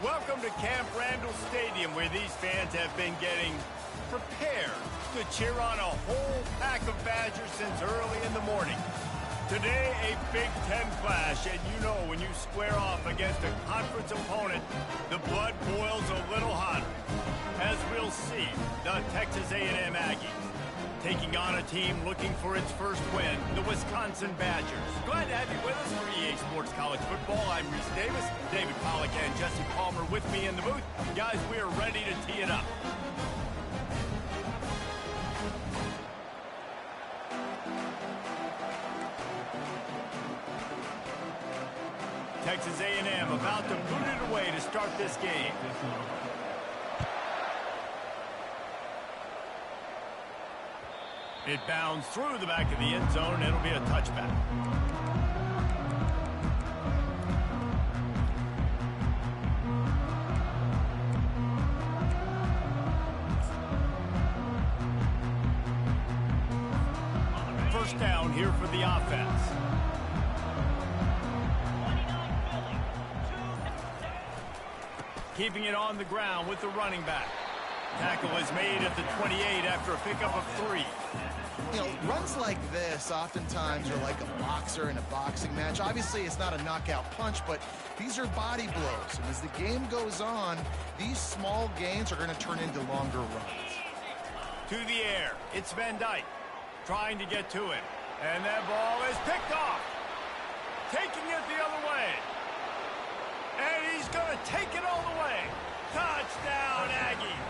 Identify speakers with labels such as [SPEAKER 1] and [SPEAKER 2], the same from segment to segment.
[SPEAKER 1] Welcome to Camp Randall Stadium, where these fans have been getting prepared to cheer on a whole pack of Badgers since early in the morning. Today, a Big Ten clash, and you know when you square off against a conference opponent, the blood boils a little hotter. As we'll see, the Texas A&M Aggies taking on a team looking for its first win, the Wisconsin Badgers. Glad to have you with us for EA Sports College Football. I'm Reese Davis, David Pollack, and Jesse Palmer with me in the booth. Guys, we are ready to tee it up. Texas A&M about to boot it away to start this game. It bounds through the back of the end zone, and it'll be a touchback. First down here for the offense. Keeping it on the ground with the running back. Tackle is made at the 28 after a pickup of 3.
[SPEAKER 2] You know, runs like this oftentimes are like a boxer in a boxing match. Obviously, it's not a knockout punch, but these are body blows. And as the game goes on, these small gains are going to turn into longer runs.
[SPEAKER 1] To the air, it's Van Dyke trying to get to it. And that ball is picked off. Taking it the other way. And he's going to take it all the way. Touchdown, Aggies.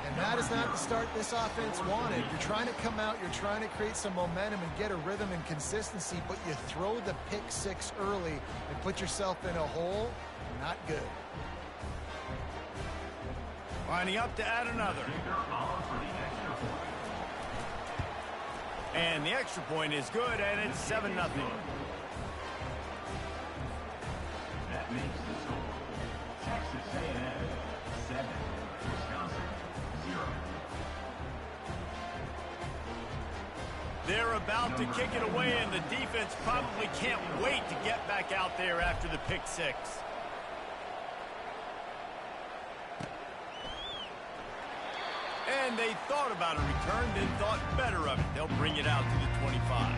[SPEAKER 2] And that is not the start this offense wanted. You're trying to come out, you're trying to create some momentum and get a rhythm and consistency, but you throw the pick 6 early and put yourself in a hole. Not good.
[SPEAKER 1] Lining up to add another. And the extra point is good, and it's 7-0.
[SPEAKER 3] That makes the score Texas A&M 7, Wisconsin 0.
[SPEAKER 1] They're about to kick it away, and the defense probably can't wait to get back out there after the pick 6. And they thought about a return, then thought better of it. They'll bring it out to the 25.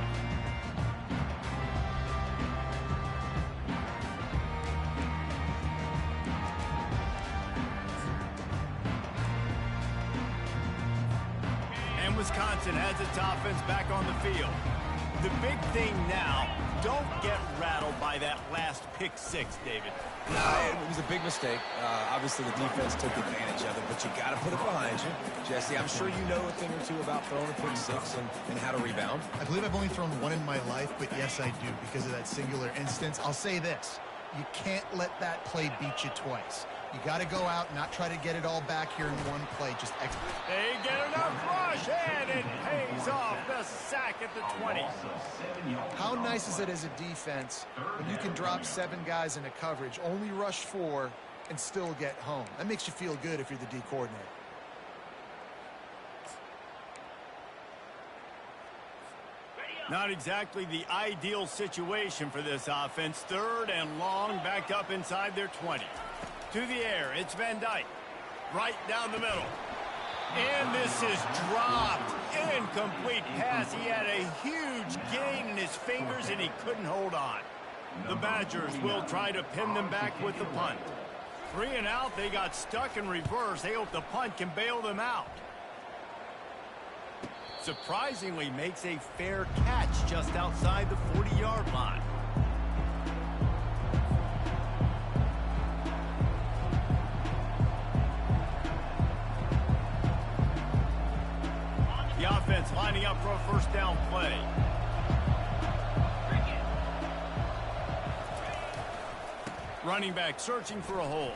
[SPEAKER 1] And Wisconsin has its offense back on the field. The big thing now, don't get rattled by that last pick 6, David.
[SPEAKER 4] It was a big mistake. Obviously, the defense took advantage of it, but you got to put it behind you. Jesse, I'm sure you know a thing or two about throwing a pick 6 and how to rebound.
[SPEAKER 2] I believe I've only thrown one in my life, but yes, I do because of that singular instance. I'll say this. You can't let that play beat you twice. You got to go out and not try to get it all back here in one play. Just execute.
[SPEAKER 1] They get enough rush, and it pays off the sack at the 20.
[SPEAKER 2] How nice is it as a defense when you can drop 7 guys into coverage, only rush 4, and still get home? That makes you feel good if you're the D coordinator.
[SPEAKER 1] Not exactly the ideal situation for this offense. 3rd and long, backed up inside their 20. To the air, it's Van Dyke. Right down the middle. And this is dropped. Incomplete pass. He had a huge gain in his fingers, and he couldn't hold on. The Badgers will try to pin them back with the punt. 3 and out, they got stuck in reverse. They hope the punt can bail them out. Surprisingly makes a fair catch just outside the 40-yard line. The offense lining up for a first down play. Running back searching for a hole.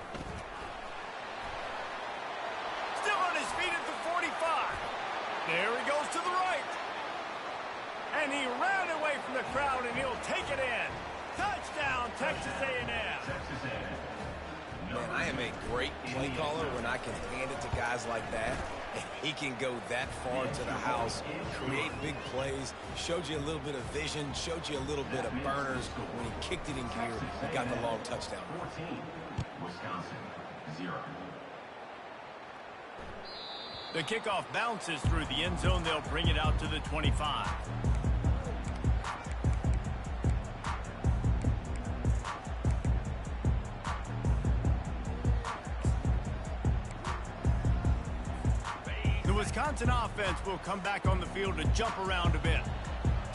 [SPEAKER 1] Still on his feet at the 45. There he goes to the right. And he ran away from the crowd, and he'll take it in. Touchdown, Texas A&M.
[SPEAKER 4] Man, I am a great play caller when I can hand it to guys like that. And he can go that far to the house, create big plays, showed you a little bit of vision, showed you a little bit of burners. When he kicked it in gear, he got the long touchdown.
[SPEAKER 3] 14, Wisconsin, 0.
[SPEAKER 1] The kickoff bounces through the end zone. They'll bring it out to the 25. The Wisconsin offense will come back on the field to jump around a bit.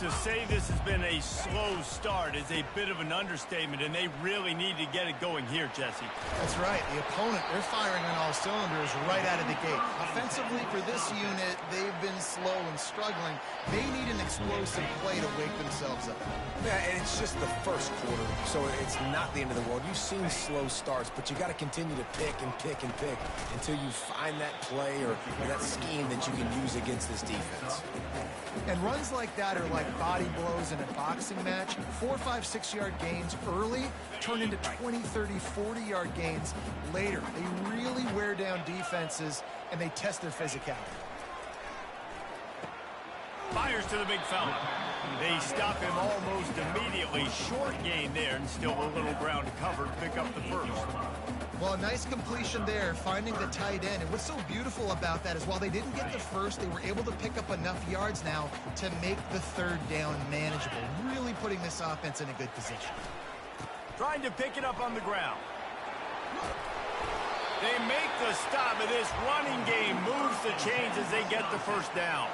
[SPEAKER 1] To say this has been a slow start is a bit of an understatement, and they really need to get it going here, Jesse.
[SPEAKER 2] That's right. The opponent, they're firing on all cylinders right out of the gate. Offensively, for this unit, they've been slow and struggling. They need an explosive play to wake themselves up.
[SPEAKER 4] Yeah, and it's just the first quarter, so it's not the end of the world. You've seen slow starts, but you got to continue to pick and pick and pick until you find that play or that scheme that you can use against this defense.
[SPEAKER 2] And runs like that are like body blows in a boxing match. 4, 5, 6-yard gains early turn into 20, 30, 40-yard gains later. They really wear down defenses, and they test their physicality.
[SPEAKER 1] Fires to the big fella. They stop him almost immediately. Short gain there, and still a little ground to cover to pick up the first.
[SPEAKER 2] Well, a nice completion there, finding the tight end. And what's so beautiful about that is while they didn't get the first, they were able to pick up enough yards now to make the third down manageable. Really putting this offense in a good position.
[SPEAKER 1] Trying to pick it up on the ground. They make the stop, and this running game moves the chains as they get the first down.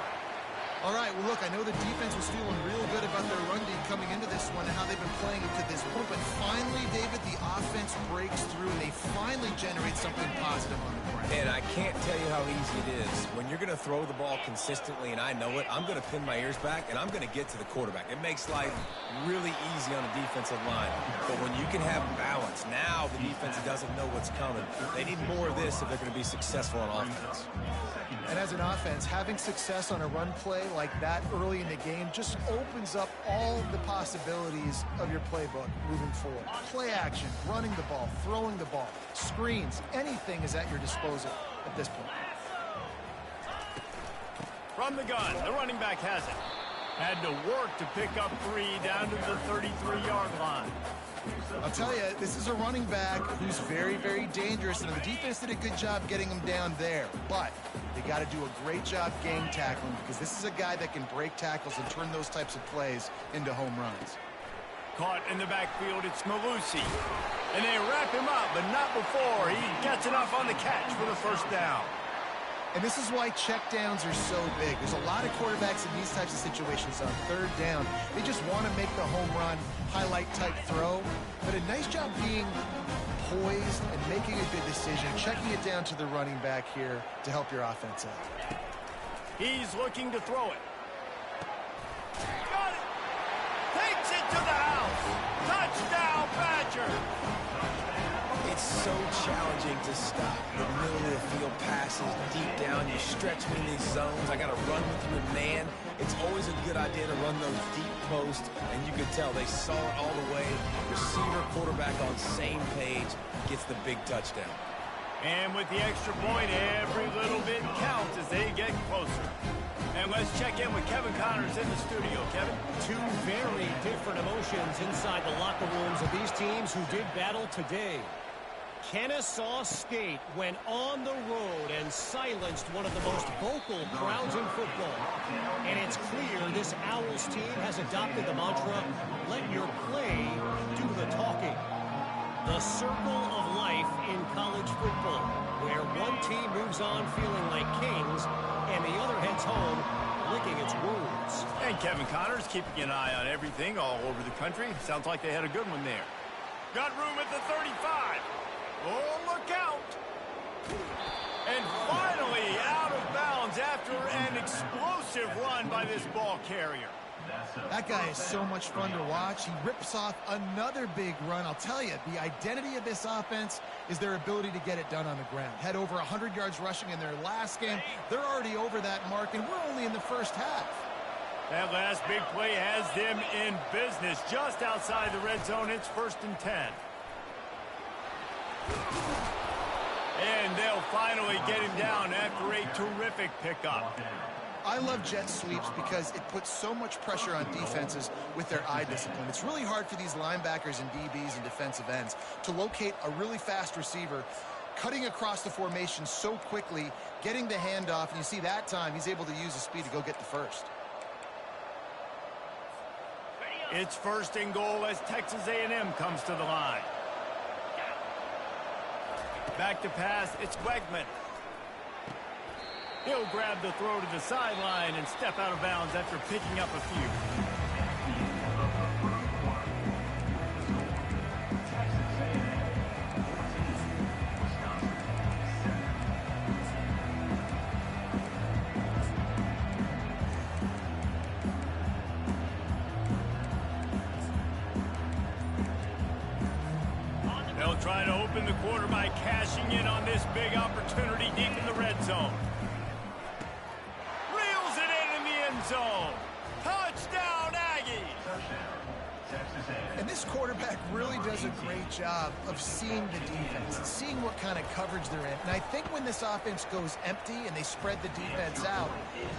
[SPEAKER 2] All right, well, look, I know the defense was feeling real good about their run D coming into this one and how they've been playing it to this point. But finally, David, the offense breaks through, and they finally generate something positive on the ground.
[SPEAKER 4] And I can't tell you how easy it is. When you're going to throw the ball consistently, and I know it, I'm going to pin my ears back, and I'm going to get to the quarterback. It makes life really easy on the defensive line. But when you can have balance, now the defense doesn't know what's coming. They need more of this if they're going to be successful on offense.
[SPEAKER 2] And as an offense, having success on a run play like that early in the game just opens up all the possibilities of your playbook moving forward. Play action, running the ball, throwing the ball, screens, anything is at your disposal at this point.
[SPEAKER 1] From the gun, the running back has it. Had to work to pick up 3 down to the 33-yard line.
[SPEAKER 2] I'll tell you, this is a running back who's very, very dangerous, and the defense did a good job getting him down there. But they got to do a great job gang tackling because this is a guy that can break tackles and turn those types of plays into home runs.
[SPEAKER 1] Caught in the backfield, it's Malusi. And they wrap him up, but not before he gets enough on the catch for the first down.
[SPEAKER 2] And this is why checkdowns are so big. There's a lot of quarterbacks in these types of situations on third down. They just want to make the home run, highlight-type throw. But a nice job being poised and making a good decision, checking it down to the running back here to help your offense out.
[SPEAKER 1] He's looking to throw it. Got it! Takes it to the house! Touchdown, Badger!
[SPEAKER 4] It's so challenging to stop. The middle of the field passes deep down. You stretch me in these zones. I got to run with you in man. It's always a good idea to run those deep posts, and you can tell they saw it all the way. Receiver, quarterback on same page, gets the big touchdown.
[SPEAKER 1] And with the extra point, every little bit counts as they get closer. And let's check in with Kevin Connors in the studio. Kevin?
[SPEAKER 5] Two very different emotions inside the locker rooms of these teams who did battle today. Kennesaw State went on the road and silenced one of the most vocal crowds in football. And it's clear this Owls team has adopted the mantra, let your play do the talking. The circle of life in college football, where one team moves on feeling like kings and the other heads home licking its wounds.
[SPEAKER 1] And Kevin Connors keeping an eye on everything all over the country. Sounds like they had a good one there. Got room at the 35. Oh, look out! And finally out of bounds after an explosive run by this ball carrier.
[SPEAKER 2] That guy is so much fun to watch. He rips off another big run. I'll tell you, the identity of this offense is their ability to get it done on the ground. Had over 100 yards rushing in their last game. They're already over that mark, and we're only in the first half.
[SPEAKER 1] That last big play has them in business just outside the red zone. It's 1st and 10. And they'll finally get him down after a terrific pickup.
[SPEAKER 2] I love jet sweeps because it puts so much pressure on defenses with their eye discipline. It's really hard for these linebackers and DBs and defensive ends to locate a really fast receiver cutting across the formation so quickly, getting the handoff, and you see that time he's able to use his speed to go get the first.
[SPEAKER 1] It's 1st and goal as Texas A&M comes to the line. Back to pass, it's Wegman. He'll grab the throw to the sideline and step out of bounds after picking up a few. They'll try to open the quarter by cashing in on this big opportunity deep in the red zone. Reels it in the end zone. Touchdown, Aggies!
[SPEAKER 2] And this quarterback really does a great job of seeing the defense and seeing what kind of coverage they're in. And I think when this offense goes empty and they spread the defense out,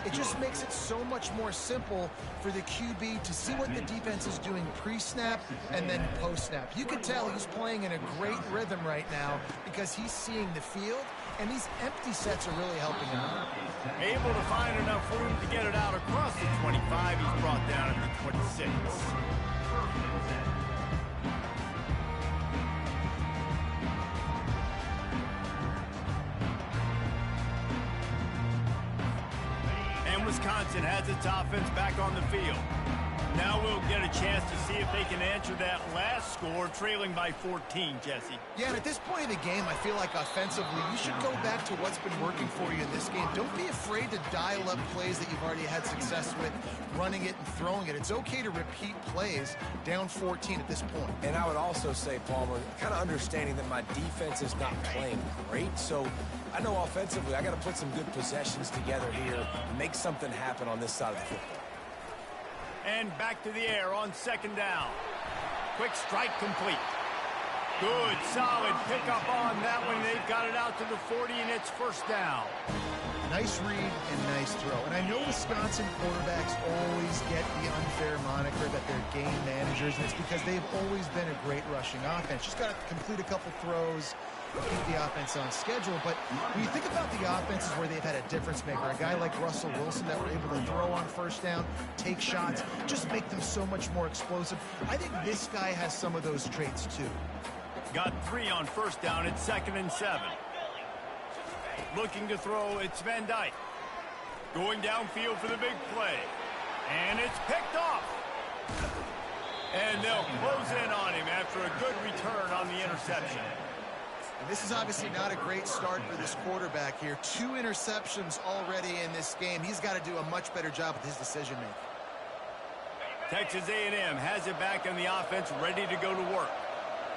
[SPEAKER 2] it just makes it so much more simple for the QB to see what the defense is doing pre-snap and then post-snap. You can tell he's playing in a great rhythm right now because he's seeing the field, and these empty sets are really helping him out.
[SPEAKER 1] Able to find enough room to get it out across the 25. He's brought down at the 26. And Wisconsin has its offense back on the field. Now we'll get a chance to see if they can answer that last score, trailing by 14, Jesse.
[SPEAKER 2] Yeah, and at this point of the game, I feel like offensively, you should go back to what's been working for you in this game. Don't be afraid to dial up plays that you've already had success with, running it and throwing it. It's okay to repeat plays down 14 at this point.
[SPEAKER 4] And I would also say, Palmer, kind of understanding that my defense is not playing great, so I know offensively I got to put some good possessions together here and make something happen on this side of the football.
[SPEAKER 1] And back to the air on 2nd down. Quick strike complete. Good, solid pickup on that one. They've got it out to the 40, and it's 1st down.
[SPEAKER 2] Nice read and nice throw. And I know Wisconsin quarterbacks always get the unfair moniker that they're game managers, and it's because they've always been a great rushing offense. Just got to complete a couple throws, keep the offense on schedule. But when you think about the offenses where they've had a difference maker, a guy like Russell Wilson that were able to throw on 1st down, take shots, just make them so much more explosive. I think this guy has some of those traits too.
[SPEAKER 1] Got 3 on 1st down. It's 2nd and 7. Looking to throw, it's Van Dyke. Going downfield for the big play. And it's picked off. And they'll close in on him after a good return on the interception.
[SPEAKER 2] And this is obviously not a great start for this quarterback here. 2 interceptions already in this game. He's got to do a much better job with his decision-making.
[SPEAKER 1] Texas A&M has it back in the offense, ready to go to work.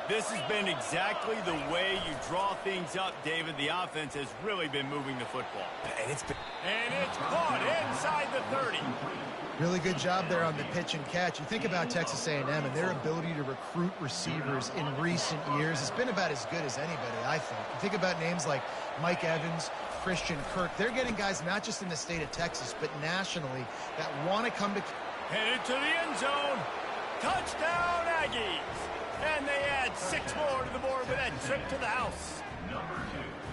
[SPEAKER 1] This has been exactly the way you draw things up, David. The offense has really been moving the football.
[SPEAKER 4] And it's
[SPEAKER 1] caught inside the 30.
[SPEAKER 2] Really good job there on the pitch and catch. You think about Texas A&M and their ability to recruit receivers in recent years. It's been about as good as anybody, I think. You think about names like Mike Evans, Christian Kirk. They're getting guys not just in the state of Texas, but nationally that want to come to...
[SPEAKER 1] Headed to the end zone. Touchdown, Aggies. And they add 6 more to the board with that trip to the house.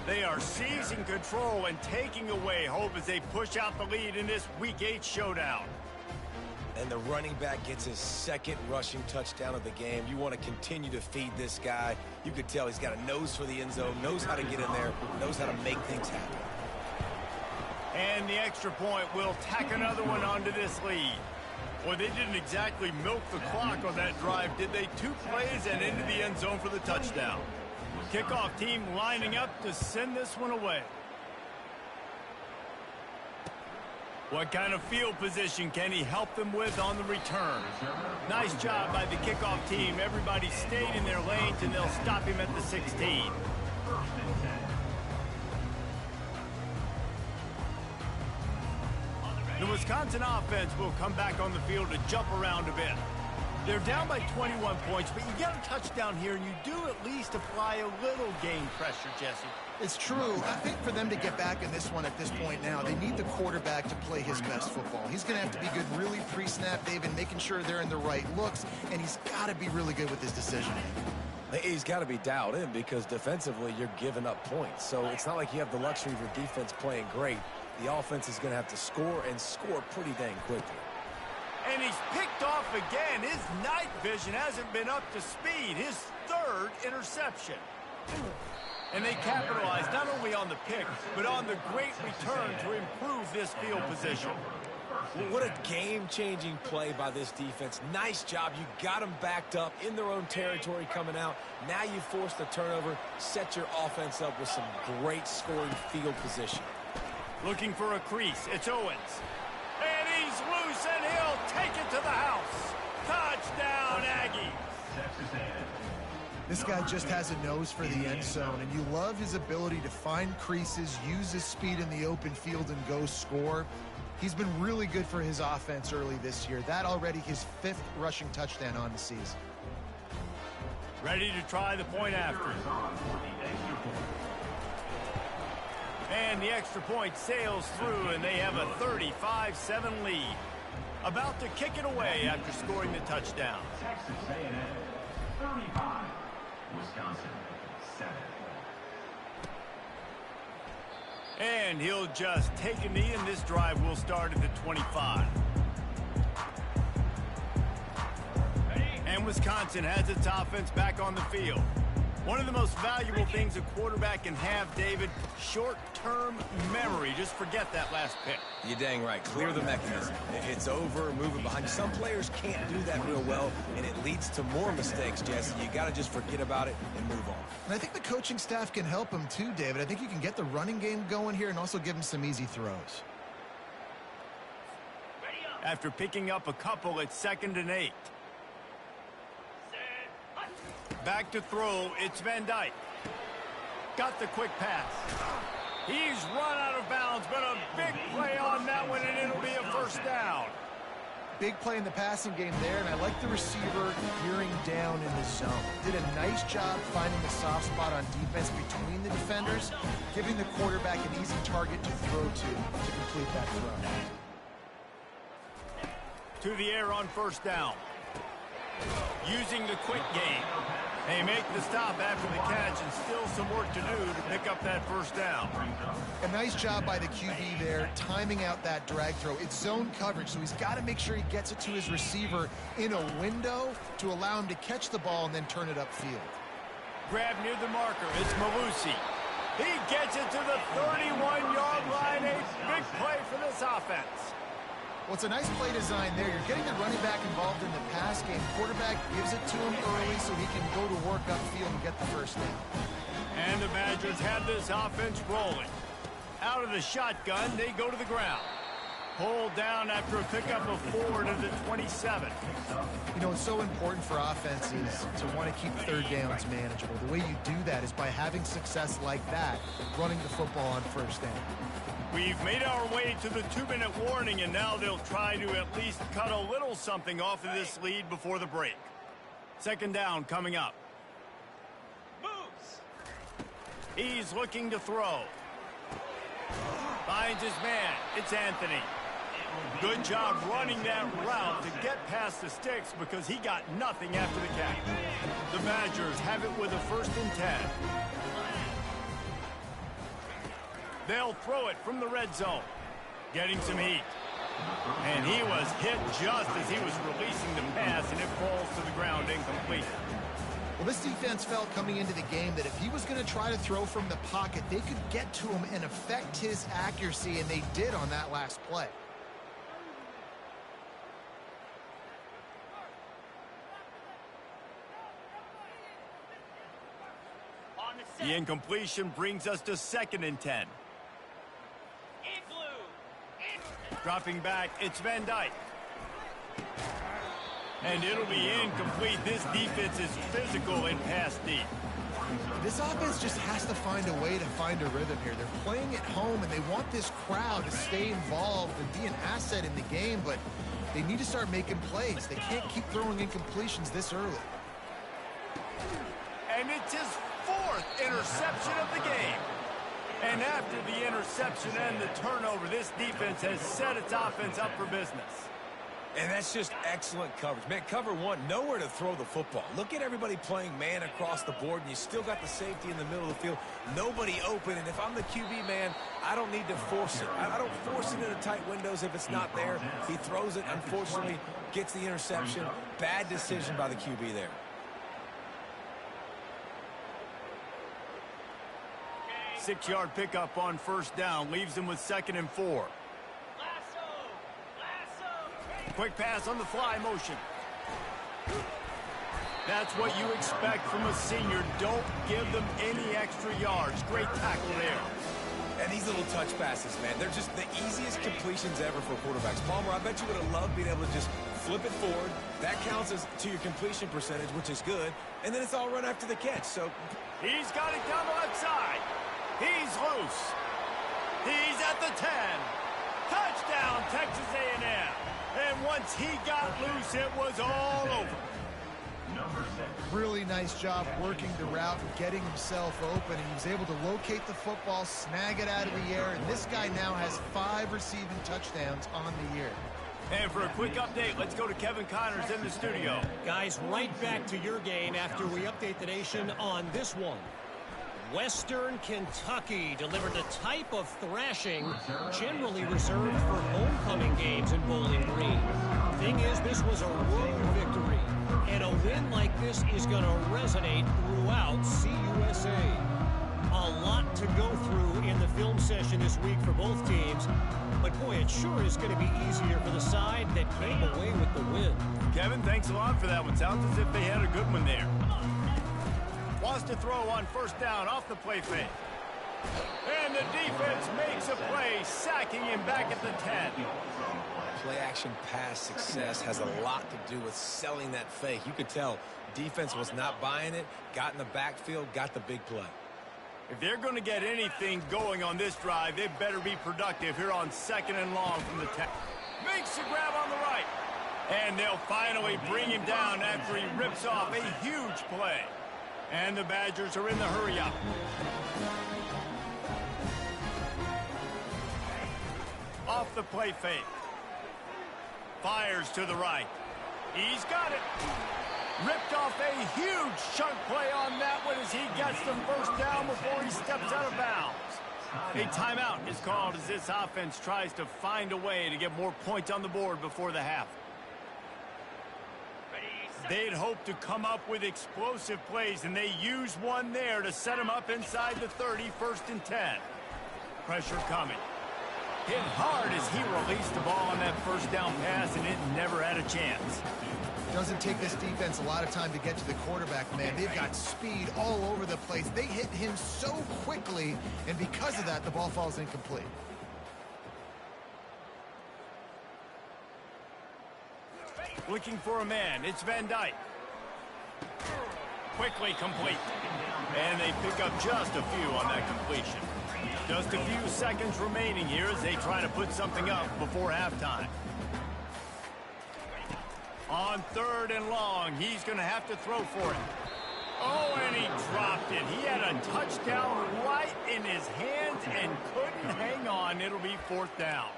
[SPEAKER 1] They are seizing control and taking away hope as they push out the lead in this Week 8 showdown.
[SPEAKER 4] And the running back gets his 2nd rushing touchdown of the game. You want to continue to feed this guy. You could tell he's got a nose for the end zone, knows how to get in there, knows how to make things happen.
[SPEAKER 1] And the extra point will tack another one onto this lead. Boy, they didn't exactly milk the clock on that drive, did they? 2 plays and into the end zone for the touchdown. Kickoff team lining up to send this one away. What kind of field position can he help them with on the return? Nice job by the kickoff team. Everybody stayed in their lanes, and they'll stop him at the 16. The Wisconsin offense will come back on the field to jump around a bit. They're down by 21 points, but you get a touchdown here, and you do at least apply a little game pressure, Jesse.
[SPEAKER 2] It's true. I think for them to get back in this one at this point now, they need the quarterback to play his best football. He's going to have to be good really pre-snap, David, making sure they're in the right looks, and he's got to be really good with his decisioning.
[SPEAKER 4] He's got to be dialed in because defensively you're giving up points. So it's not like you have the luxury of your defense playing great. The offense is going to have to score and score pretty dang quickly.
[SPEAKER 1] And he's picked off again. His night vision hasn't been up to speed. His third interception. And they capitalize not only on the pick, but on the great return to improve this field position.
[SPEAKER 4] What a game-changing play by this defense. Nice job. You got them backed up in their own territory coming out. Now you force the turnover, set your offense up with some great scoring field position.
[SPEAKER 1] Looking for a crease. It's Owens. And he's loose, and he'll take it to the house. Touchdown, Aggies.
[SPEAKER 3] Texas A&M.
[SPEAKER 2] This guy just has a nose for the end zone, and you love his ability to find creases, use his speed in the open field, and go score. He's been really good for his offense early this year. That already his 5th rushing touchdown on the season.
[SPEAKER 1] Ready to try the point after. And the extra point sails through, and they have a 35-7 lead. About to kick it away after scoring the touchdown.
[SPEAKER 3] Texas A&M 35, Wisconsin 7.
[SPEAKER 1] And he'll just take a knee, and this drive will start at the 25. And Wisconsin has its offense back on the field. One of the most valuable things a quarterback can have, David, short-term memory. Just forget that last pick.
[SPEAKER 4] You're dang right. Clear the mechanism. It's over, moving behind you. Some players can't do that real well, and it leads to more mistakes, Jesse. You got to just forget about it and move on.
[SPEAKER 2] And I think the coaching staff can help him too, David. I think you can get the running game going here and also give him some easy throws.
[SPEAKER 1] After picking up a couple, it's 2nd and 8. Back to throw, it's Van Dyke. Got the quick pass. He's run out of bounds, but a big play on that one, and it'll be a first down.
[SPEAKER 2] Big play in the passing game there, and I like the receiver gearing down in the zone. Did a nice job finding the soft spot on defense between the defenders, giving the quarterback an easy target to throw to complete that throw.
[SPEAKER 1] To the air on first down. Using the quick game. They make the stop after the catch, and still some work to do to pick up that first down.
[SPEAKER 2] A nice job by the QB there, timing out that drag throw. It's zone coverage, so he's got to make sure he gets it to his receiver in a window to allow him to catch the ball and then turn it upfield.
[SPEAKER 1] Grab near the marker. It's Malusi. He gets it to the 31-yard line. A big play for this offense.
[SPEAKER 2] Well, it's a nice play design there. You're getting the running back involved in the pass game. Quarterback gives it to him early so he can go to work upfield and get the first down.
[SPEAKER 1] And the Badgers have this offense rolling. Out of the shotgun, they go to the ground. Pulled down after a pickup of 4 to the 27.
[SPEAKER 2] You know, it's so important for offenses to want to keep third downs manageable. The way you do that is by having success like that, running the football on first down.
[SPEAKER 1] We've made our way to the 2-minute warning, and now they'll try to at least cut a little something off of this lead before the break. 2nd down coming up. Moves. He's looking to throw. Finds his man. It's Anthony. Good job running that route to get past the sticks because he got nothing after the catch. The Badgers have it with a 1st and 10. They'll throw it from the red zone. Getting some heat. And he was hit just as he was releasing the pass, and it falls to the ground incomplete.
[SPEAKER 2] Well, this defense felt coming into the game that if he was going to try to throw from the pocket, they could get to him and affect his accuracy, and they did on that last play.
[SPEAKER 1] The incompletion brings us to 2nd and 10. Dropping back, it's Van Dyke. And it'll be incomplete. This defense is physical and pass deep.
[SPEAKER 2] This offense just has to find a way to find a rhythm here. They're playing at home, and they want this crowd to stay involved and be an asset in the game, but they need to start making plays. They can't keep throwing incompletions this early.
[SPEAKER 1] And it's his 4th interception of the game. And after the interception and the turnover, this defense has set its offense up for business.
[SPEAKER 4] And that's just excellent coverage. Man, cover one, nowhere to throw the football. Look at everybody playing man across the board, and you still got the safety in the middle of the field. Nobody open, and if I'm the QB, man, I don't need to force it. I don't force it into tight windows if it's not there. He throws it, unfortunately, gets the interception. Bad decision by the QB there.
[SPEAKER 1] Six-yard pickup on first down leaves him with 2nd and 4. Quick pass on the fly motion. That's what you expect from a senior. Don't give them any extra yards. Great tackle there.
[SPEAKER 4] And these little touch passes, man, they're just the easiest completions ever for quarterbacks. Palmer, I bet you would have loved being able to just flip it forward. That counts as to your completion percentage, which is good. And then it's all run after the catch. So
[SPEAKER 1] he's got it down the left side. He's loose. He's at the 10. Touchdown, Texas A&M. And once he got loose, it was all over.
[SPEAKER 2] Really nice job working the route and getting himself open. And he was able to locate the football, snag it out of the air, and this guy now has 5 receiving touchdowns on the year.
[SPEAKER 1] And for a quick update, let's go to Kevin Connors in the studio.
[SPEAKER 5] Guys, right back to your game after we update the nation on this one. Western Kentucky delivered the type of thrashing generally reserved for homecoming games in Bowling Green. Thing is, this was a road victory, and a win like this is going to resonate throughout CUSA. A lot to go through in the film session this week for both teams, but boy, it sure is going to be easier for the side that came away with the win.
[SPEAKER 1] Kevin, thanks a lot for that one. Sounds as if they had a good one there. Wants to throw on first down off the play fake. And the defense makes a play, sacking him back at the 10.
[SPEAKER 4] play-action pass success has a lot to do with selling that fake. You could tell defense was not buying it, got in the backfield, got the big play.
[SPEAKER 1] If they're going to get anything going on this drive, they better be productive here on 2nd and long from the 10. Makes the grab on the right. And they'll finally bring him down after he rips off a huge play. And the Badgers are in the hurry-up. Off the play fake. Fires to the right. He's got it. Ripped off a huge chunk play on that one as he gets the first down before he steps out of bounds. A timeout is called as this offense tries to find a way to get more points on the board before the half. They'd hoped to come up with explosive plays, and they used one there to set him up inside the 30, 1st and 10. Pressure coming. Hit hard as he released the ball on that first down pass, and it never had a chance.
[SPEAKER 2] Doesn't take this defense a lot of time to get to the quarterback, man. They've got speed all over the place. They hit him so quickly, and because of that, the ball falls incomplete.
[SPEAKER 1] Looking for a man. It's Van Dyke. Quickly complete. And they pick up just a few on that completion. Just a few seconds remaining here as they try to put something up before halftime. On 3rd and long, he's going to have to throw for it. Oh, and he dropped it. He had a touchdown right in his hands and couldn't hang on. It'll be 4th down.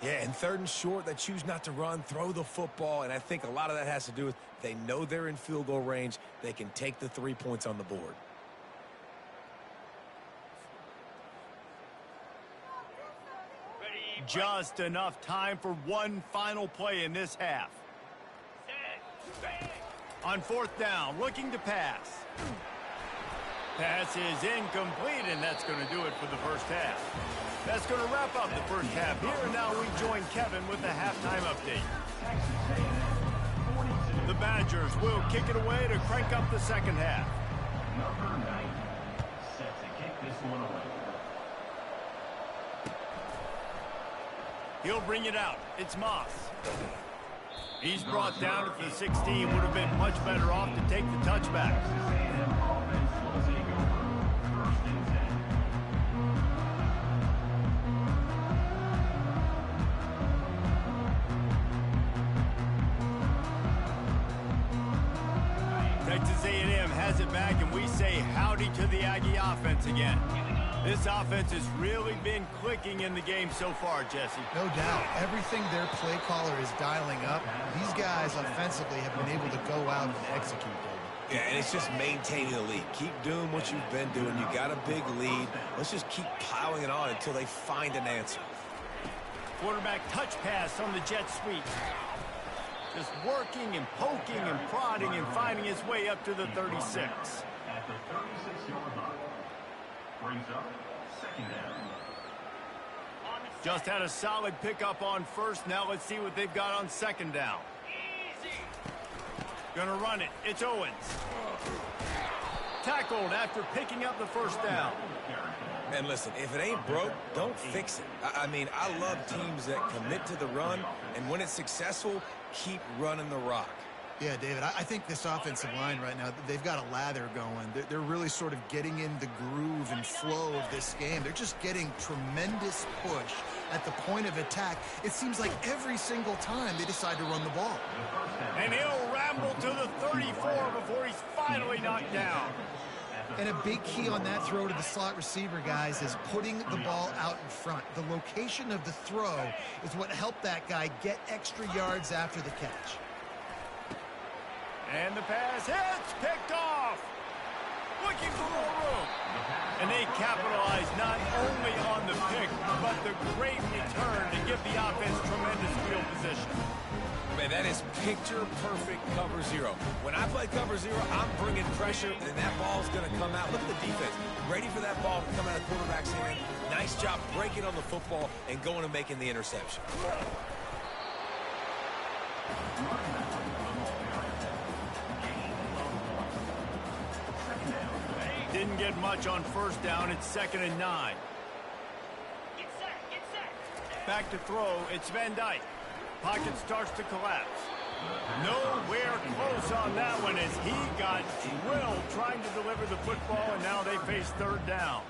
[SPEAKER 4] Yeah, and 3rd and short, they choose not to run, throw the football, and I think a lot of that has to do with they know they're in field goal range. They can take the 3 points on the board.
[SPEAKER 1] Just enough time for one final play in this half. On 4th down, looking to pass. Pass is incomplete, and that's going to do it for the first half. That's going to wrap up the first half here, and now we join Kevin with the halftime update. The Badgers will kick it away to crank up the second half.
[SPEAKER 3] Number 90, set to kick this one away.
[SPEAKER 1] He'll bring it out. It's Moss. He's brought down at the 16. Would have been much better off to take the touchback. Texas A&M has it back, and we say howdy to the Aggie offense again. This offense has really been clicking in the game so far, Jesse.
[SPEAKER 2] No doubt. Everything their play caller is dialing up, these guys offensively have been able to go out and execute, David.
[SPEAKER 4] Yeah, and it's just maintaining the lead. Keep doing what you've been doing. You got a big lead. Let's just keep piling it on until they find an answer.
[SPEAKER 1] Quarterback touch pass on the jet sweep. Just working and poking and prodding and finding his way up to the 36.
[SPEAKER 3] At the 36-yard line. Brings up second down.
[SPEAKER 1] Just had a solid pickup on first. Now let's see what they've got on second down. Gonna run it. It's Owens. Tackled after picking up the first down.
[SPEAKER 4] And listen, if it ain't broke, don't fix it. I mean, I love teams that commit to the run, and when it's successful, keep running the rock.
[SPEAKER 2] Yeah, David, I think this offensive line right now, they've got a lather going. They're really sort of getting in the groove and flow of this game. They're just getting tremendous push at the point of attack. It seems like every single time they decide to run the ball.
[SPEAKER 1] And he'll ramble to the 34 before he's finally knocked down.
[SPEAKER 2] And a big key on that throw to the slot receiver, guys, is putting the ball out in front. The location of the throw is what helped that guy get extra yards after the catch.
[SPEAKER 1] And the pass hits, picked off. Looking for more room. And they capitalize not only on the pick, but the great return to give the offense tremendous field position.
[SPEAKER 4] Man, that is picture-perfect cover zero. When I play cover zero, I'm bringing pressure, and that ball's going to come out. Look at the defense. Ready for that ball to come out of the quarterback's hand. Nice job breaking on the football and going and making the interception.
[SPEAKER 1] Didn't get much on first down. It's 2nd and 9. Back to throw. It's Van Dyke. Pocket starts to collapse. Nowhere close on that one as he got drilled trying to deliver the football, and now they face 3rd down.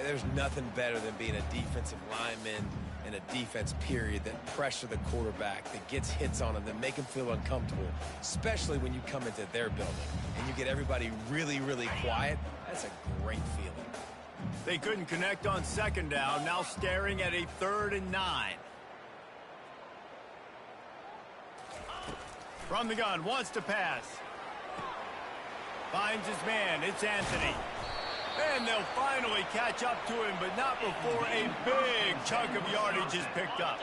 [SPEAKER 4] There's nothing better than being a defensive lineman in a defense period that pressure the quarterback, that gets hits on him, that make him feel uncomfortable, especially when you come into their building and you get everybody really, really quiet. That's a great feeling.
[SPEAKER 1] They couldn't connect on 2nd down, now staring at a 3rd and 9. From the gun, wants to pass. Finds his man, it's Anthony. And they'll finally catch up to him, but not before a big chunk of yardage is picked up.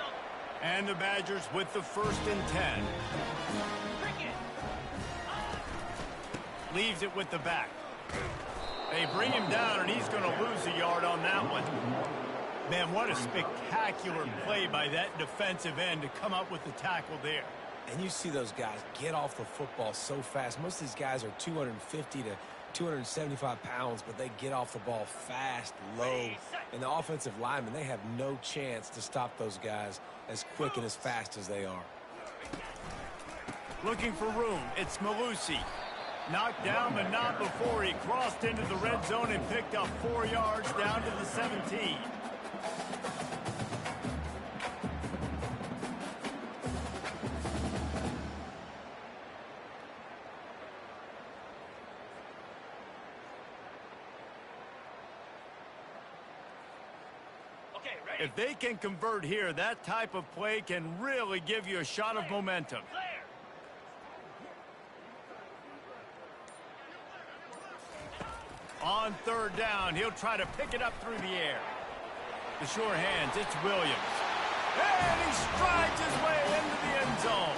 [SPEAKER 1] And the Badgers with the 1st and 10. Leaves it with the back. They bring him down, and he's going to lose a yard on that one. Man, what a spectacular play by that defensive end to come up with the tackle there.
[SPEAKER 4] And you see those guys get off the football so fast. Most of these guys are 250 to 275 pounds, but they get off the ball fast, low. And the offensive linemen, they have no chance to stop those guys as quick and as fast as they are.
[SPEAKER 1] Looking for room. It's Malusi. Knocked down, but not before he crossed into the red zone and picked up 4 yards down to the 17. If they can convert here, that type of play can really give you a shot of momentum. On 3rd down, he'll try to pick it up through the air. The sure hands, it's Williams. And he strides his way into the end zone.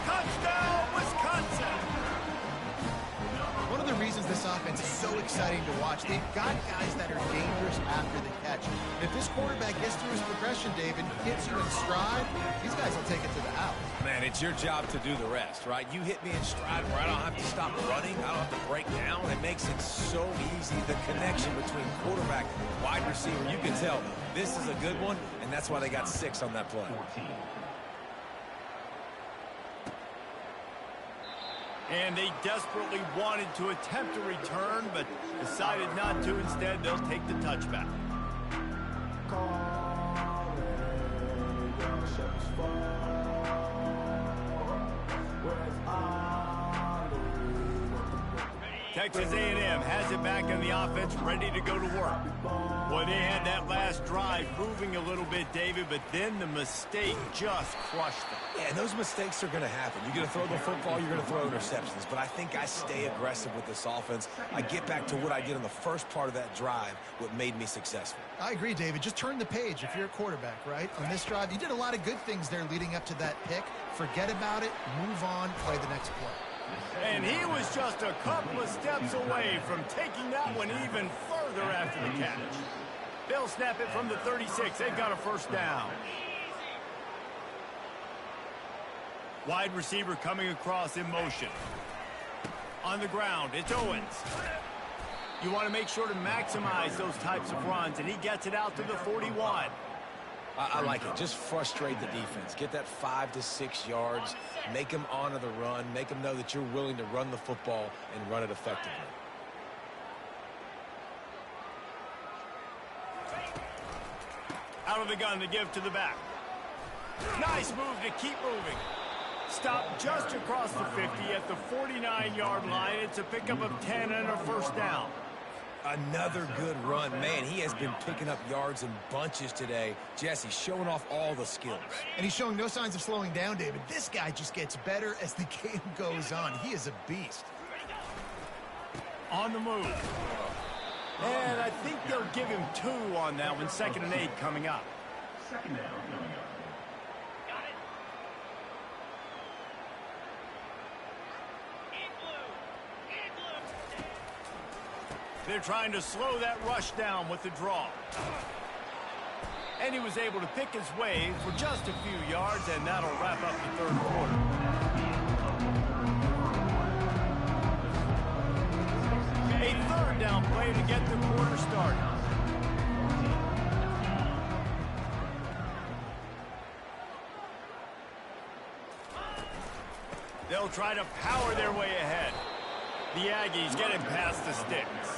[SPEAKER 1] Touchdown, Wisconsin!
[SPEAKER 2] One of the reasons this offense is so exciting to watch, they've got guys that are dangerous after the catch. And if this quarterback gets through his progression, David, hits you in stride, these guys will take it to the house.
[SPEAKER 4] Man, it's your job to do the rest, right? You hit me in stride where I don't have to stop running. I don't have to break down. It makes it so easy. The connection between quarterback and wide receiver, you can tell this is a good one, and that's why they got 6 on that play.
[SPEAKER 3] 14.
[SPEAKER 1] And they desperately wanted to attempt a return, but decided not to. Instead, they'll take the touchback. Texas A&M has it back in the offense, ready to go to work. Boy, they had that last drive moving a little bit, David, but then the mistake just crushed them.
[SPEAKER 4] Yeah, and those mistakes are going to happen. You're going to throw the football, you're going to throw interceptions. But I think I stay aggressive with this offense. I get back to what I did in the first part of that drive, what made me successful.
[SPEAKER 2] I agree, David. Just turn the page if you're a quarterback, right? On this drive, you did a lot of good things there leading up to that pick. Forget about it, move on, play the next play.
[SPEAKER 1] And he was just a couple of steps away from taking that one even further after the catch. They'll snap it from the 36. They've got a first down. Wide receiver coming across in motion. On the ground, it's Owens. You want to make sure to maximize those types of runs, and he gets it out to the 41.
[SPEAKER 4] I like it. Just frustrate the defense. Get that 5 to 6 yards. Make them honor the run. Make them know that you're willing to run the football and run it effectively.
[SPEAKER 1] Out of the gun to give to the back. Nice move to keep moving. Stop just across the 50 at the 49-yard line. It's a pickup of 10 and a first down.
[SPEAKER 4] Another good run. Man, he has been picking up yards in bunches today. Jesse, showing off all the skills.
[SPEAKER 2] And he's showing no signs of slowing down, David. This guy just gets better as the game goes on. He is a beast.
[SPEAKER 1] On the move. And I think they'll give him 2 on that one. 2nd and 8 coming up.
[SPEAKER 3] Second down coming up.
[SPEAKER 1] They're trying to slow that rush down with the draw. And he was able to pick his way for just a few yards, and that'll wrap up the third quarter. A third down play to get the quarter started. They'll try to power their way ahead. The Aggies getting past the sticks.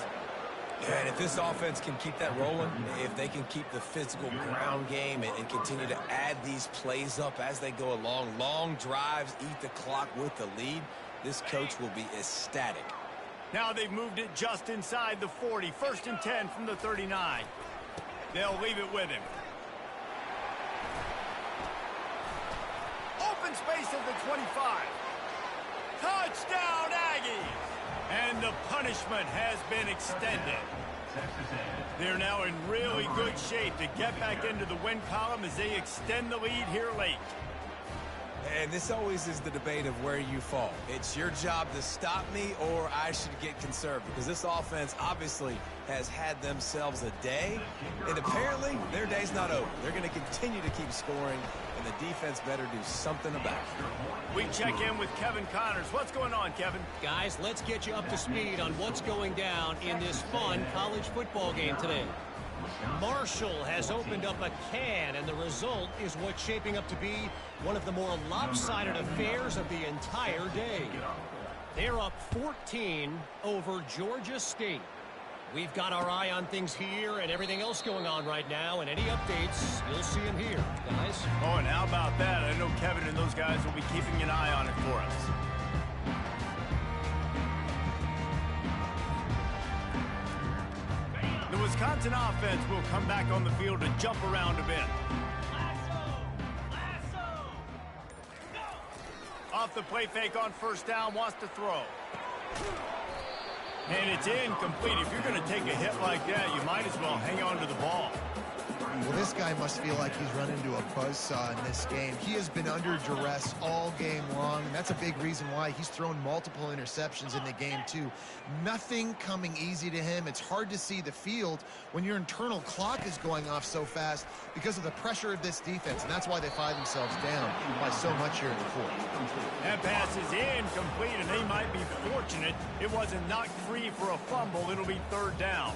[SPEAKER 4] Yeah, and if this offense can keep that rolling, if they can keep the physical ground game and continue to add these plays up as they go along, long drives, eat the clock with the lead, this coach will be ecstatic.
[SPEAKER 1] Now they've moved it just inside the 40. 1st and 10 from the 39. They'll leave it with him. Open space at the 25. Touchdown, Aggies! And the punishment has been extended. They're now in really good shape to get back into the win column as they extend the lead here late.
[SPEAKER 4] And this always is the debate of where you fall. It's your job to stop me, or I should get conservative, because this offense obviously has had themselves a day, and apparently their day's not over. They're going to continue to keep scoring, and the defense better do something about it.
[SPEAKER 1] We check in with Kevin Connors. What's going on, Kevin?
[SPEAKER 5] Guys, let's get you up to speed on what's going down in this fun college football game today. Marshall has opened up a can, and the result is what's shaping up to be one of the more lopsided affairs of the entire day. They're up 14 over Georgia State. We've got our eye on things here and everything else going on right now, and any updates, you'll see them here, guys.
[SPEAKER 1] Oh, and how about that? I know Kevin and those guys will be keeping an eye on it for us. The Wisconsin offense will come back on the field to jump around a bit. Off the play fake on 1st down, wants to throw. And it's incomplete. If you're going to take a hit like that, you might as well hang on to the ball.
[SPEAKER 2] Well, this guy must feel like he's run into a buzzsaw in this game. He has been under duress all game long, and that's a big reason why he's thrown multiple interceptions in the game, too. Nothing coming easy to him. It's hard to see the field when your internal clock is going off so fast because of the pressure of this defense, and that's why they find themselves down by so much here in the fourth.
[SPEAKER 1] That pass is incomplete, and they might be fortunate it wasn't knocked free for a fumble. It'll be 3rd down.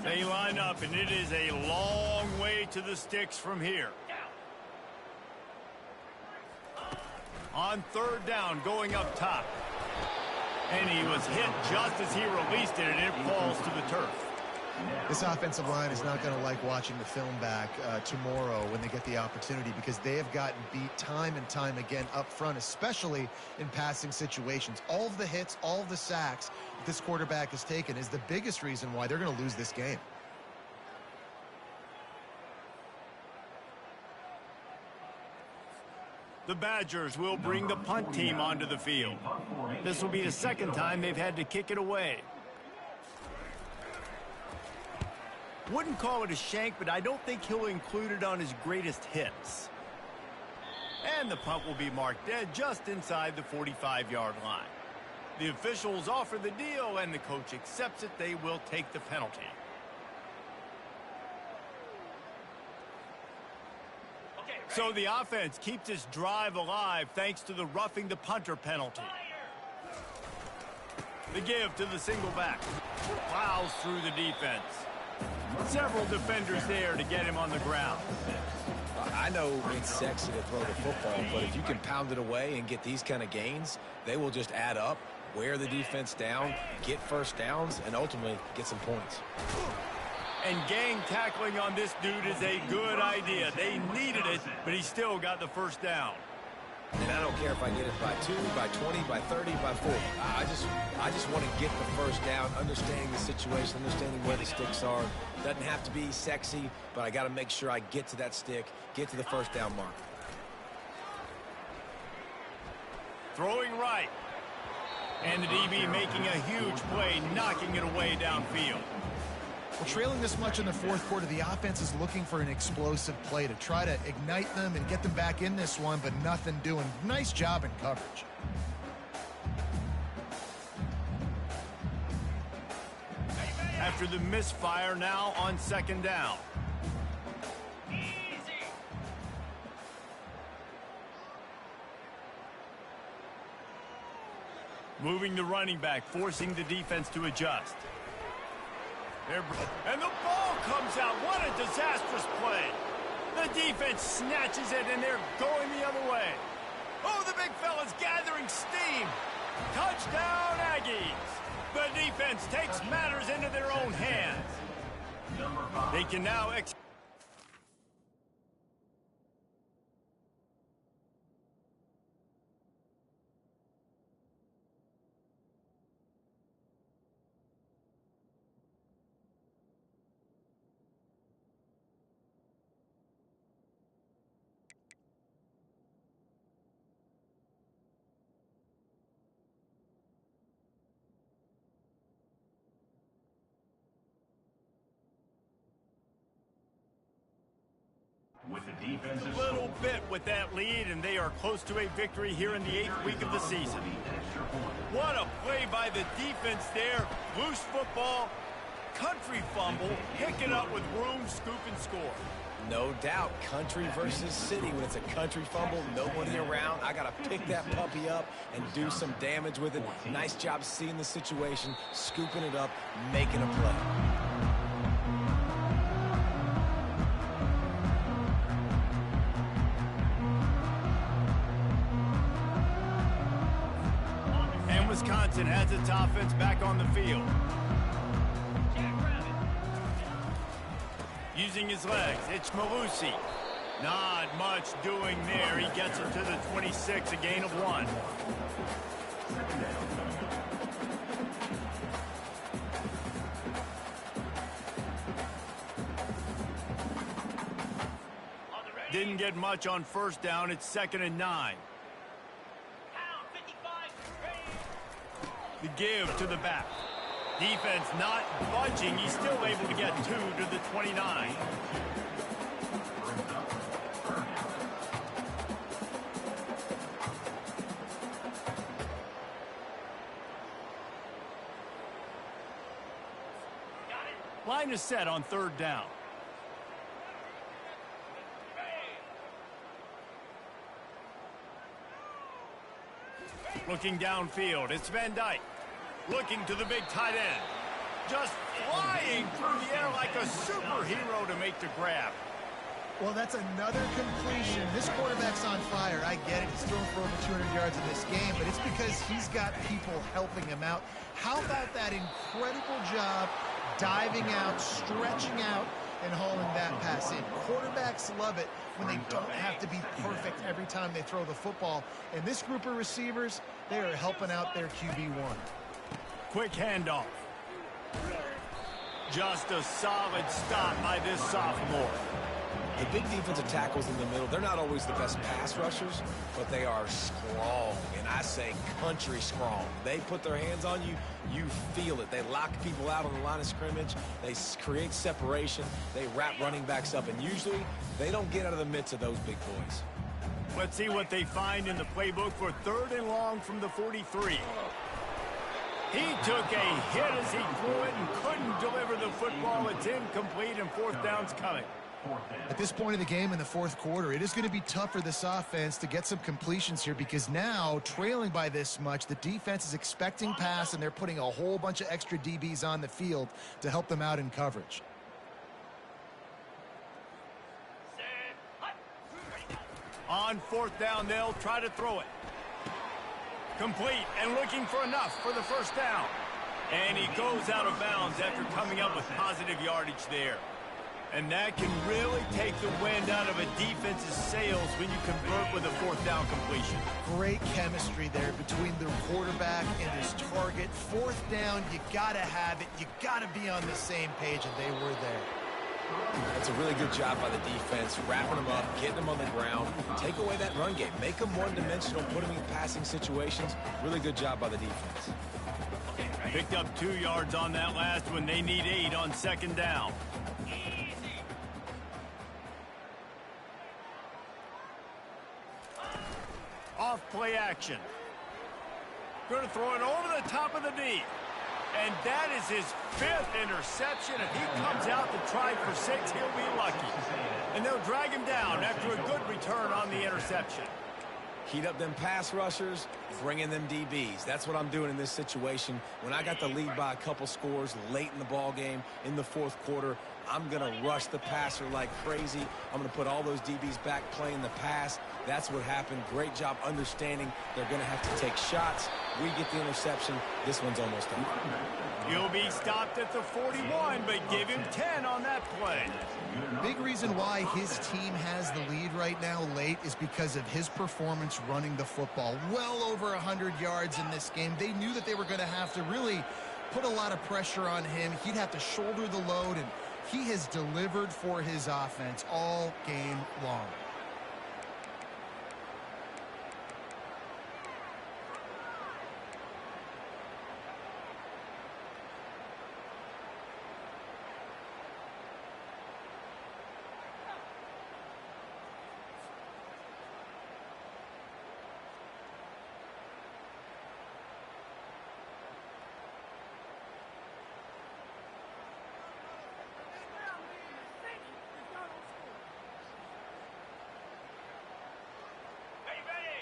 [SPEAKER 1] They line up, and it is a long way to the sticks from here. On 3rd down, going up top. And he was hit just as he released it, and it falls to the turf.
[SPEAKER 2] This offensive line is not going to like watching the film back tomorrow when they get the opportunity, because they have gotten beat time and time again up front, especially in passing situations. All of the hits, all of the sacks that this quarterback has taken is the biggest reason why they're going to lose this game.
[SPEAKER 1] The Badgers will bring the punt team onto the field. This will be the second time they've had to kick it away. Wouldn't call it a shank, but I don't think he'll include it on his greatest hits. And the punt will be marked dead just inside the 45-yard line. The officials offer the deal, and the coach accepts it. They will take the penalty. So the offense keeps its drive alive thanks to the roughing the punter penalty. The give to the single back. Plows through the defense. Several defenders there to get him on the ground.
[SPEAKER 4] I know it's sexy to throw the football, but if you can pound it away and get these kind of gains, they will just add up, wear the defense down, get first downs, and ultimately get some points.
[SPEAKER 1] And gang tackling on this dude is a good idea. They needed it, but he still got the first down.
[SPEAKER 4] And I don't care if I get it by 2, by 20, by 30, by 40. I just want to get the first down, understanding the situation, understanding where the sticks are. Doesn't have to be sexy, but I got to make sure I get to that stick, get to the first down mark.
[SPEAKER 1] Throwing right. And the DB making a huge play, knocking it away downfield.
[SPEAKER 2] Well, trailing this much in the fourth quarter, the offense is looking for an explosive play to try to ignite them and get them back in this one, but nothing doing. Nice job in coverage.
[SPEAKER 1] After the misfire, now on second down. Moving the running back, forcing the defense to adjust. And the ball comes out. What a disastrous play. The defense snatches it, and they're going the other way. Oh, the big fella's gathering steam. Touchdown, Aggies. The defense takes matters into their own hands. They can now
[SPEAKER 3] With the defensive
[SPEAKER 1] a little bit with that lead, and they are close to a victory here in the 8th week of the season. What a play by the defense there. Loose football, country fumble, pick it up with room, scoop, and score.
[SPEAKER 4] No doubt, country versus city. When it's a country fumble, nobody around, I got to pick that puppy up and do some damage with it. Nice job seeing the situation, scooping it up, making a play.
[SPEAKER 1] Wisconsin has its offense back on the field. Using his legs, it's Malusi. Not much doing there. He gets it to the 26, a gain of 1. Didn't get much on first down. It's 2nd and 9. The give to the back. Defense not budging. He's still able to get 2 to the 29. Line is set on 3rd down. Looking downfield, it's Van Dyke. Looking to the big tight end. Just flying through the air like a superhero to make the grab.
[SPEAKER 2] Well, that's another completion. This quarterback's on fire. I get it. He's thrown for over 200 yards in this game, but it's because he's got people helping him out. How about that incredible job diving out, stretching out, and hauling that pass in. Quarterbacks love it when they don't have to be perfect every time they throw the football. And this group of receivers, they are helping out their QB1.
[SPEAKER 1] Quick handoff. Just a solid stop by this sophomore.
[SPEAKER 4] The big defensive tackles in the middle, they're not always the best pass rushers, but they are strong, and I say country strong. They put their hands on you, you feel it. They lock people out on the line of scrimmage. They create separation. They wrap running backs up, and usually they don't get out of the midst of those big boys.
[SPEAKER 1] Let's see what they find in the playbook for 3rd and long from the 43. He took a hit as he threw it and couldn't deliver the football. It's incomplete, and 4th down's coming.
[SPEAKER 2] At this point in the game in the 4th quarter, it is going to be tough for this offense to get some completions here because now, trailing by this much, the defense is expecting pass, and they're putting a whole bunch of extra DBs on the field to help them out in coverage.
[SPEAKER 1] On 4th down, they'll try to throw it. Complete and looking for enough for the 1st down. And he goes out of bounds after coming up with positive yardage there. And that can really take the wind out of a defense's sails when you convert with a 4th down completion.
[SPEAKER 2] Great chemistry there between the quarterback and his target. 4th down, you got to have it. You got to be on the same page, and they were there.
[SPEAKER 4] That's a really good job by the defense, wrapping them up, getting them on the ground, take away that run game, make them one-dimensional, put them in passing situations. Really good job by the defense.
[SPEAKER 1] Picked up 2 yards on that last one. They need 8 on 2nd down. Off play action. Going to throw it over the top of the D. And that is his 5th interception. If he comes out to try for 6, he'll be lucky. And they'll drag him down after a good return on the interception.
[SPEAKER 4] Heat up them pass rushers, bring in them DBs. That's what I'm doing in this situation. When I got the lead by a couple scores late in the ball game in the 4th quarter, I'm going to rush the passer like crazy. I'm going to put all those DBs back playing the pass. That's what happened. Great job understanding they're going to have to take shots. We get the interception. This one's almost done.
[SPEAKER 1] He'll be stopped at the 41, but give him 10 on that play.
[SPEAKER 2] Big reason why his team has the lead right now late is because of his performance running the football. Well over 100 yards in this game. They knew that they were going to have to really put a lot of pressure on him. He'd have to shoulder the load, and he has delivered for his offense all game long.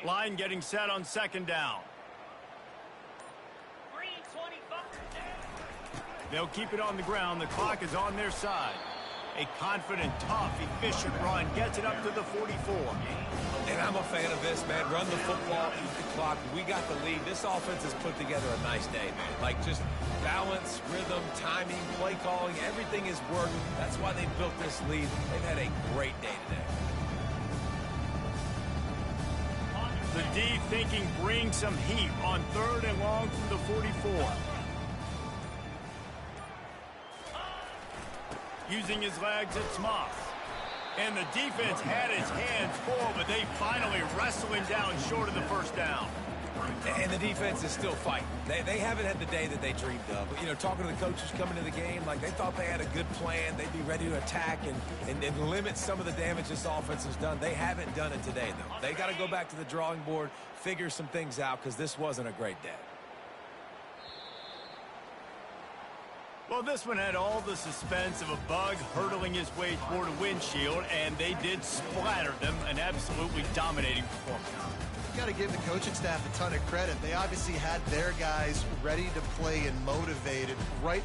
[SPEAKER 1] Line getting set on 2nd down. They'll keep it on the ground. The clock is on their side. A confident, tough, efficient run gets it up to the 44.
[SPEAKER 4] And I'm a fan of this, man. Run the football, eat the clock. We got the lead. This offense has put together a nice day, man. Like just balance, rhythm, timing, play calling, everything is working. That's why they built this lead. They've had a great day today.
[SPEAKER 1] The D thinking bring some heat on 3rd and long from the 44. Using his legs, it's Moss. And the defense had his hands full, but they finally wrestle him down short of the 1st down.
[SPEAKER 4] And the defense is still fighting. They haven't had the day that they dreamed of. But, you know, talking to the coaches coming to the game, like they thought they had a good plan. They'd be ready to attack and limit some of the damage this offense has done. They haven't done it today, though. They got to go back to the drawing board, figure some things out, because this wasn't a great day.
[SPEAKER 1] Well, this one had all the suspense of a bug hurtling his way toward a windshield, and they did splatter them, an absolutely dominating performance.
[SPEAKER 2] Got to give the coaching staff a ton of credit. They obviously had their guys ready to play and motivated right